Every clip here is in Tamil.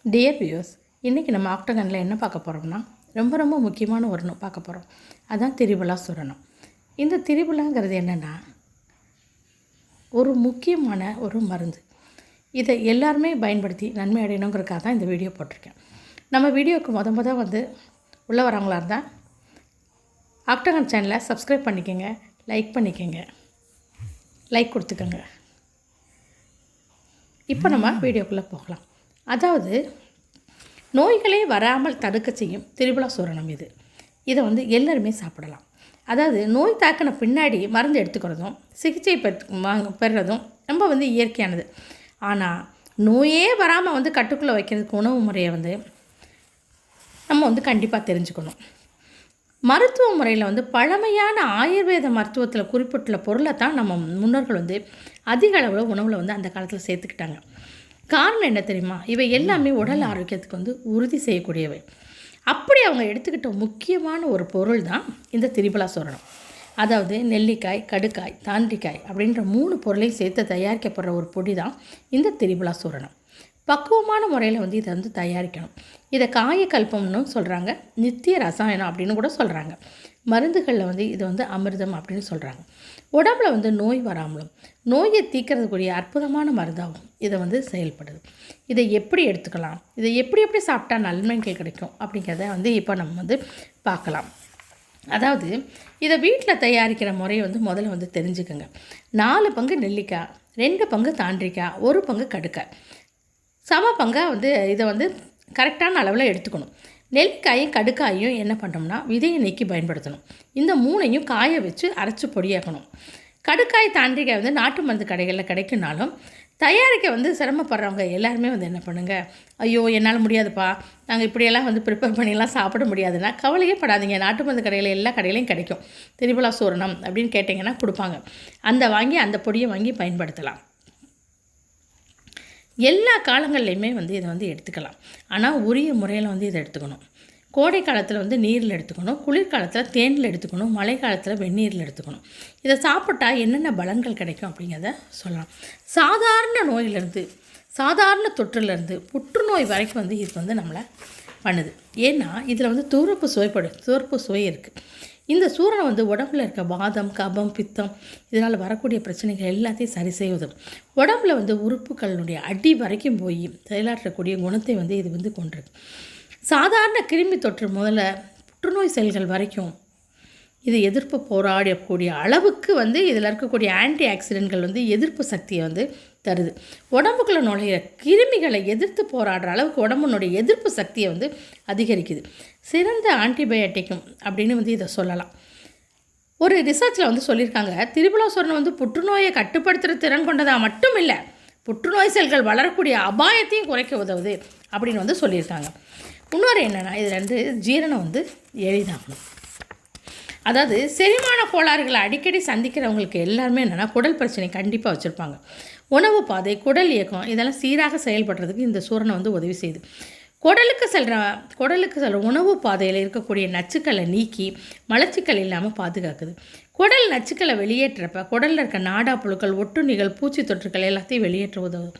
டியர் வியூவர்ஸ், இன்றைக்கி நம்ம ஆக்டகனில் என்ன பார்க்க போகிறோம்னா ரொம்ப முக்கியமான ஒன்று பார்க்க போகிறோம். அதுதான் திரிபலா சூரணம். இந்த திரிபலாங்கிறது என்னென்னா ஒரு முக்கியமான ஒரு மருந்து. இதை எல்லாருமே பயன்படுத்தி நன்மை அடையணுங்கிறதுக்காக தான் இந்த வீடியோ போட்டிருக்கேன். நம்ம வீடியோவுக்கு முத உள்ளே வரவங்களா இருந்தால் ஆக்டகன் சேனலை சப்ஸ்கிரைப் பண்ணிக்கோங்க, லைக் பண்ணிக்கோங்க, லைக் கொடுத்துக்கோங்க. இப்போ நம்ம வீடியோக்குள்ளே போகலாம். அதாவது நோய்களே வராமல் தடுக்க செய்யும் திரிபலா சூரணம் இது. இதை எல்லாருமே சாப்பிடலாம். அதாவது நோய் தாக்கின பின்னாடி மருந்து எடுத்துக்கிறதும் சிகிச்சை பெறுறதும் ரொம்ப இயற்கையானது. ஆனால் நோயே வராமல் கட்டுக்குள்ளே வைக்கிறதுக்கு உணவு முறையை நம்ம கண்டிப்பாக தெரிஞ்சுக்கணும். மருத்துவ முறையில் பழமையான ஆயுர்வேத மருத்துவத்தில் குறிப்பிட்டுள்ள பொருளை தான் நம்ம முன்னோர்கள் அதிக அளவில் உணவில் அந்த காலத்தில் சேர்த்துக்கிட்டாங்க. காரணம் என்ன தெரியுமா? இவை எல்லாமே உடல் ஆரோக்கியத்துக்கு உறுதி செய்யக்கூடியவை. அப்படி அவங்க எடுத்துக்கிட்ட முக்கியமான ஒரு பொருள் தான் இந்த திரிபலா சூரணம். அதாவது நெல்லிக்காய், கடுக்காய், தாண்டிக்காய் அப்படின்ற 3 பொருளையும் சேர்த்து தயாரிக்கப்படுற ஒரு பொடி தான் இந்த திரிபலா சூரணம். பக்குவமான முறையில் இதை தயாரிக்கணும். இதை காயக்கல்பம்னு சொல்கிறாங்க, நித்திய ரசாயனம் அப்படின்னு கூட சொல்கிறாங்க. மருந்துகளில் இது அமிர்தம் அப்படின்னு சொல்கிறாங்க. உடம்புல நோய் வராமலும் நோயை தீர்க்கறதுக்குரிய அற்புதமான மருந்தாகும் இதை செயல்படுது. இதை எப்படி எடுத்துக்கலாம், இதை எப்படி சாப்பிட்டா நன்மைகள் கிடைக்கும் அப்படிங்கிறத இப்போ நம்ம பார்க்கலாம். அதாவது இதை வீட்டில் தயாரிக்கிற முறையை முதல்ல தெரிஞ்சுக்கோங்க. 4 பங்கு நெல்லிக்காய், 2 பங்கு தாண்டிக்காய், 1 பங்கு கடுக்காய், சம பங்காக இதை கரெக்டான அளவில் எடுத்துக்கணும். நெல்லிக்காயும் கடுக்காயும் என்ன பண்ணுறோம்னா விதையை நீக்கி பயன்படுத்தணும். இந்த 3ஐயும் காய வச்சு அரைச்சி பொடியாக்கணும். கடுக்காய், தாண்டிக்காய் நாட்டு மருந்து கடைகளில் கிடைக்குனாலும் தயாரிக்க சிரமப்படுறவங்க எல்லாருமே என்ன பண்ணுங்கள், ஐயோ என்னால் முடியாதுப்பா, நாங்கள் இப்படியெல்லாம் ப்ரிப்பேர் பண்ணிலாம் சாப்பிட முடியாதுன்னா கவலையே படாதீங்க. நாட்டு மருந்து கடையில் எல்லா கடையிலையும் கிடைக்கும். திரிபலா சூரணம் அப்படின்னு கேட்டிங்கன்னா கொடுப்பாங்க. அந்த பொடியை வாங்கி பயன்படுத்தலாம். எல்லா காலங்கள்லையுமே இதை எடுத்துக்கலாம். ஆனால் உரிய முறையில் இதை எடுத்துக்கணும். கோடை காலத்தில் நீரில் எடுத்துக்கணும், குளிர்காலத்தில் தேனில் எடுத்துக்கணும், மழை காலத்தில் வெந்நீரில் எடுத்துக்கணும். இதை சாப்பிட்டா என்னென்ன பலன்கள் கிடைக்கும் அப்படிங்கிறத சொல்லலாம். சாதாரண நோயிலேருந்து, சாதாரண தொற்றுலேருந்து புற்றுநோய் வரைக்கும் இது நம்மளை பண்ணுது. ஏன்னா இதில் துவர்ப்பு சுவை இருக்குது. இந்த சூரணம் உடம்புல இருக்க வாதம், கபம், பித்தம் இதனால் வரக்கூடிய பிரச்சனைகள் எல்லாத்தையும் சரி செய்வது. உடம்புல உறுப்புகளுடைய அடி வரைக்கும் போய் செயலாற்றக்கூடிய குணத்தை இது கொண்டிருக்கு. சாதாரண கிருமி தொற்று முதல்ல புற்றுநோய் செல்கள் வரைக்கும் இது எதிர்ப்பு போராடக்கூடிய அளவுக்கு இதில் இருக்கக்கூடிய ஆன்டி ஆக்சிடென்ட்கள் எதிர்ப்பு சக்தியை தருது. உடம்புக்குள்ள நுழைய கிருமிகளை எதிர்த்து போராடுற அளவுக்கு உடம்புனுடைய எதிர்ப்பு சக்தியை அதிகரிக்குது. சிறந்த ஆன்டிபயோட்டிக்கும் அப்படின்னு இதை சொல்லலாம். ஒரு ரிசர்ச்சில் சொல்லியிருக்காங்க, திரிபலா சூரணம் புற்றுநோயை கட்டுப்படுத்துகிற திறன் கொண்டதாக மட்டும் இல்லை, புற்றுநோய் செல்கள் வளரக்கூடிய அபாயத்தையும் குறைக்க உதவுது அப்படின்னு சொல்லியிருக்காங்க. இன்னொரு என்னென்னா இதில் ஜீரணம் எளிதாகணும். அதாவது செரிமான கோளாறுகளை அடிக்கடி சந்திக்கிறவங்களுக்கு எல்லாருமே என்னென்னா குடல் பிரச்சனை கண்டிப்பாக வச்சுருப்பாங்க. உணவு பாதை, குடல் இயக்கம் இதெல்லாம் சீராக செயல்படுறதுக்கு இந்த சூரணம் உதவி செய்யுது. குடலுக்கு செல்கிற உணவு பாதையில் இருக்கக்கூடிய நச்சுக்களை நீக்கி மலச்சிக்கல் இல்லாமல் பாதுகாக்குது. குடல் நச்சுக்களை வெளியேற்றப்ப குடலில் இருக்க நாடா புழுக்கள், ஒட்டுண்ணிகள், பூச்சி தொற்றுக்கள் எல்லாத்தையும் வெளியேற்ற உதவுது.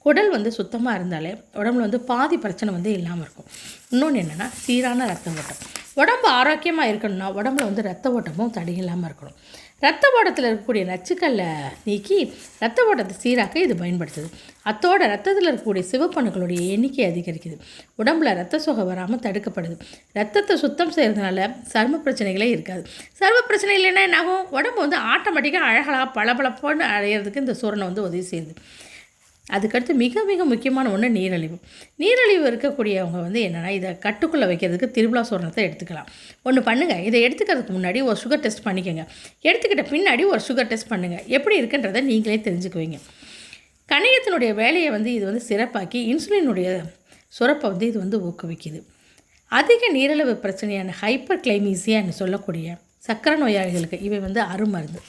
குடல் சுத்தமாக இருந்தாலே உடம்புல பாதி பிரச்சனை இல்லாமல் இருக்கும். இன்னொன்று என்னென்னா சீரான ரத்த ஓட்டம். உடம்பு ஆரோக்கியமாக இருக்கணும்னா உடம்புல ரத்த ஓட்டமும் தடையில்லாமல் இருக்கணும். ரத்த ஓட்டத்தில் இருக்கக்கூடிய நச்சுக்களை நீக்கி ரத்த ஓட்டத்தை சீராக்க இது பயன்படுத்துது. அத்தோட ரத்தத்தில் இருக்கக்கூடிய சிவப்பணுக்களுடைய எண்ணிக்கை அதிகரிக்குது. உடம்புல ரத்த சோகை வராமல் தடுக்கப்படுது. ரத்தத்தை சுத்தம் செய்கிறதுனால சர்ம பிரச்சனைகளே இருக்காது. சர்ம பிரச்சனை இல்லைன்னா என்னாகும், உடம்பு ஆட்டோமேட்டிக்காக அழகலாக பளபளப்போன்னு அடையிறதுக்கு இந்த சூரணம் உதவி செய்யுது. அதுக்கடுத்து மிக முக்கியமான ஒன்று நீரிழிவு இருக்கக்கூடியவங்க என்னென்னா இதை கட்டுக்குள்ளே வைக்கிறதுக்கு திரிபலா சூரணத்தை எடுத்துக்கலாம். ஒன்று பண்ணுங்கள், இதை எடுத்துக்கிறதுக்கு முன்னாடி ஒரு சுகர் டெஸ்ட் பண்ணிக்கோங்க. எடுத்துக்கிட்ட பின்னாடி ஒரு சுகர் டெஸ்ட் பண்ணுங்கள். எப்படி இருக்குன்றதை நீங்களே தெரிஞ்சுக்குவீங்க. கணையத்தினுடைய வேலையை இது சிறப்பாக்கி இன்சுலினுடைய சுரப்பை இது ஊக்குவிக்குது. அதிக நீரிழிவு பிரச்சனையான ஹைப்பர் கிளைமீசியான்னு சொல்லக்கூடிய சக்கரை நோயாளிகளுக்கு இவை அருமருந்து.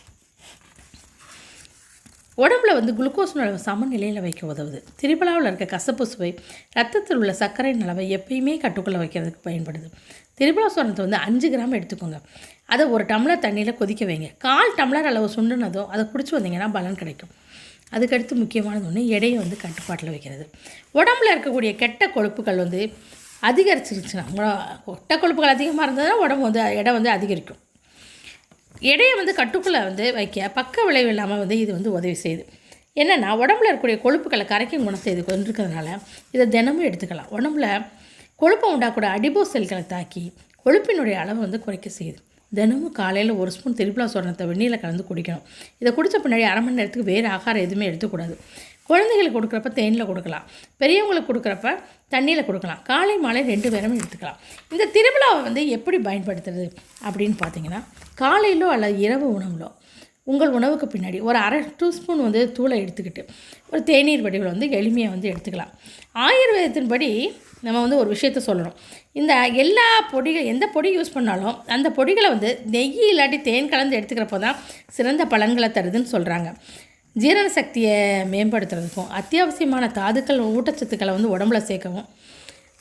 உடம்புல குளுக்கோஸ் அளவு சமநிலையில் வைக்க உதவுது. திரிபலாவில் இருக்க கசப்பு சுவை ரத்தத்தில் உள்ள சர்க்கரையின் அளவை எப்பயுமே கட்டுக்குள்ளே வைக்கிறதுக்கு பயன்படுது. திரிபலா சூரணத்தை 5 கிராம் எடுத்துக்கோங்க. அதை 1 டம்ளர் தண்ணியில் கொதிக்க வைங்க. 1/4 டம்ளர் அளவு சுண்டுனதும் அதை குடிச்சு வந்தீங்கன்னா பலன் கிடைக்கும். அதுக்கடுத்து முக்கியமானது ஒன்று எடையை வந்து கட்டுப்பாட்டில் வைக்கிறது. உடம்புல இருக்கக்கூடிய கெட்ட கொழுப்புகள் வந்து அதிகரிச்சிருச்சுன்னா, கெட்ட கொழுப்புகள் அதிகமாக இருந்ததுன்னா உடம்பு வந்து எடை வந்து அதிகரிக்கும். எடையை வந்து கட்டுக்குள்ளே வந்து வைக்க பக்க விளைவு இல்லாமல் வந்து இது வந்து உதவி செய்யுது. என்னென்னா, உடம்புல இருக்கக்கூடிய கொழுப்புகளை கரைக்கும் குணத்தை இது கொண்டிருக்கிறதுனால இதை தினமும் எடுத்துக்கலாம். உடம்புல கொழுப்பை உண்டாக்கூடிய அடிபோ செல்களை தாக்கி கொழுப்பினுடைய அளவை வந்து குறைக்க செய்யுது. தினமும் காலையில் 1 ஸ்பூன் திரிபலா சூரணத்தை வெந்நீரில் கலந்து குடிக்கணும். இதை குடித்த பின்னாடி அரை மணி நேரத்துக்கு வேறு ஆகாரம் எதுவுமே எடுத்துக்கூடாது. குழந்தைகளுக்கு கொடுக்குறப்ப தேனில் கொடுக்கலாம், பெரியவங்களுக்கு கொடுக்குறப்ப தண்ணியில் கொடுக்கலாம். காலை மாலை 2 பேருமே எடுத்துக்கலாம். இந்த திரிபலாவை வந்து எப்படி பயன்படுத்துறது அப்படின்னு பார்த்தீங்கன்னா, காலையிலோ அல்லது இரவு உணவுலோ உங்கள் உணவுக்கு பின்னாடி ஒரு அரை டீஸ்பூன் வந்து தூளை எடுத்துக்கிட்டு ஒரு தேநீர் வடிவில் வந்து எளிமையாக வந்து எடுத்துக்கலாம். ஆயுர்வேதத்தின்படி நம்ம வந்து ஒரு விஷயத்த சொல்லணும். இந்த எல்லா பொடிகள் எந்த பொடி யூஸ் பண்ணாலும் அந்த பொடிகளை வந்து நெய் இல்லாட்டி தேன் கலந்து எடுத்துக்கிறப்போ தான் சிறந்த பலன்களை தருதுன்னு சொல்கிறாங்க. ஜீரண சக்தியை மேம்படுத்துறதுக்கும் அத்தியாவசியமான தாதுக்கள் ஊட்டச்சத்துக்களை வந்து உடம்புல சேர்க்கவும்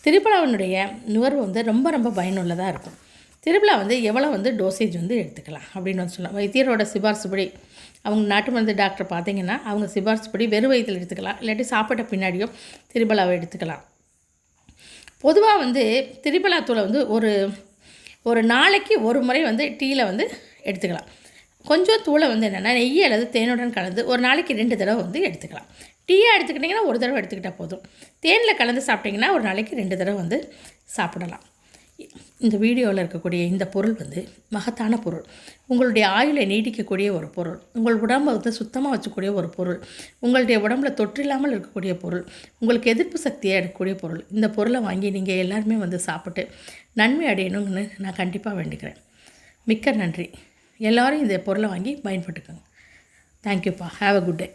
திரிபலாவினுடைய நுகர்வு வந்து ரொம்ப ரொம்ப பயனுள்ளதாக இருக்கும். திரிபலா வந்து எவ்வளோ வந்து டோசேஜ் வந்து எடுத்துக்கலாம் அப்படின்னு வந்து சொல்லலாம். வைத்தியரோட சிபாரிசுப்படி, அவங்க நாட்டு மருந்து டாக்டர் பார்த்திங்கன்னா அவங்க சிபாரிசுப்படி வெறும் வயிற்றில் எடுத்துக்கலாம், இல்லாட்டி சாப்பிட்ட பின்னாடியோ திரிபலாவை எடுத்துக்கலாம். பொதுவாக வந்து திரிபலா தூளை வந்து ஒரு நாளைக்கு ஒரு முறை வந்து டீயில் வந்து எடுத்துக்கலாம். கொஞ்சம் தூளை வந்து என்னென்னா நெய் அல்லது தேனுடன் கலந்து ஒரு நாளைக்கு 2 தடவை வந்து எடுத்துக்கலாம். டீயாக எடுத்துக்கிட்டிங்கன்னா ஒரு தடவை எடுத்துக்கிட்டால் போதும். தேனில் கலந்து சாப்பிட்டிங்கன்னா ஒரு நாளைக்கு 2 தடவை வந்து சாப்பிடலாம். இந்த வீடியோவில் இருக்கக்கூடிய இந்த பொருள் வந்து மகத்தான பொருள். உங்களுடைய ஆயுளை நீடிக்கக்கூடிய ஒரு பொருள், உங்கள் உடம்பை வந்து சுத்தமாக வச்சுக்கூடிய ஒரு பொருள், உங்களுடைய உடம்புல தொற்றில்லாமல் இருக்கக்கூடிய பொருள், உங்களுக்கு எதிர்ப்பு சக்தியை எடுக்கக்கூடிய பொருள். இந்த பொருளை வாங்கி நீங்கள் எல்லாருமே வந்து சாப்பிட்டு நன்மை அடையணும்னு நான் கண்டிப்பாக வேண்டிக்கிறேன். மிக்க நன்றி. எல்லோரும் இந்த பொருளை வாங்கி பயன்பட்டுக்கோங்க. தேங்க்யூப்பா. Have a good day.